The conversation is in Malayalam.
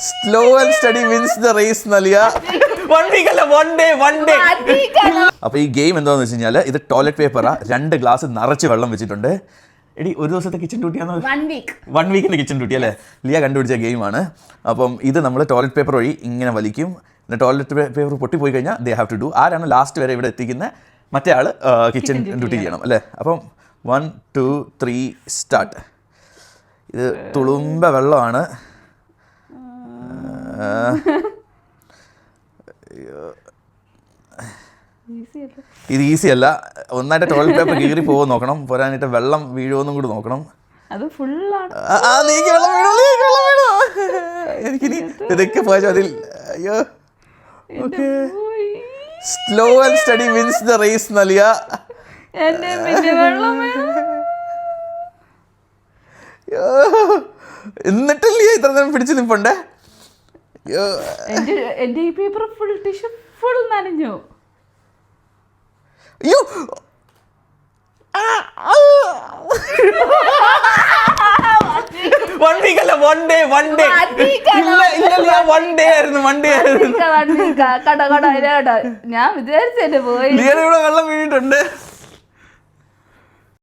Slow and steady wins the race നൽകിയ 1 വീക്ക് അല്ല 1 ഡേ അപ്പൊ ഈ ഗെയിം എന്താന്ന് വെച്ച് കഴിഞ്ഞാൽ ഇത് ടോയ്ലറ്റ് പേപ്പറാ 2 ഗ്ലാസ് നിറച്ച് വെള്ളം വെച്ചിട്ടുണ്ട്. എടി ഒരു ദിവസത്തെ കിച്ചൺ ഡ്യൂട്ടിയാണോ? 1 വീക്കിന്റെ കിച്ചൺ ഡ്യൂട്ടി അല്ലേ? ലിയ കണ്ടുപിടിച്ച ഗെയിമാണ്. അപ്പം ഇത് നമ്മൾ ടോയ്ലറ്റ് പേപ്പർ വഴി ഇങ്ങനെ വലിക്കും. ടോയ്ലറ്റ് പേപ്പർ പൊട്ടിപ്പോയി കഴിഞ്ഞാൽ ദേ ഹാവ് ടു ഡു. ആരാണ് ലാസ്റ്റ് വരെ ഇവിടെ എത്തിക്കുന്നത് മറ്റേ ആൾ കിച്ചൺ ഡ്യൂട്ടി ചെയ്യണം അല്ലേ? അപ്പം 1 2 3 സ്റ്റാർട്ട്. ഇത് തുളുമ്പ വെള്ളമാണ്. ഇത് ഈസി അല്ല. ഒന്നായിട്ട് ടോയ്ലറ്റ് പേപ്പർ കീറി പോകും നോക്കണം, പോരാനായിട്ട് വെള്ളം വീഴുമെന്നും കൂടി നോക്കണം. എനിക്കിനി ഇതൊക്കെ പോയാൽ അതിൽ അയ്യോ. Okay, slow and steady wins the race നൽകിയ എന്നിട്ടല്ലേ ഇത്ര നേരം പിടിച്ചു നിൽപ്പണ്ടേ? എന്റെ ഈ പേപ്പർ ഫുൾ ടിഷ്യൂ ഫുൾ നനഞ്ഞു. അയ്യോ, 1 വീക്ക് അല്ല 1 ഡേ ഇല്ല 1 ഡേ ആയിരുന്നു. ഞാൻ വിചാരിച്ചെന്നെ പോയി. ഇവിടെ വെള്ളം വീണിട്ടുണ്ട്.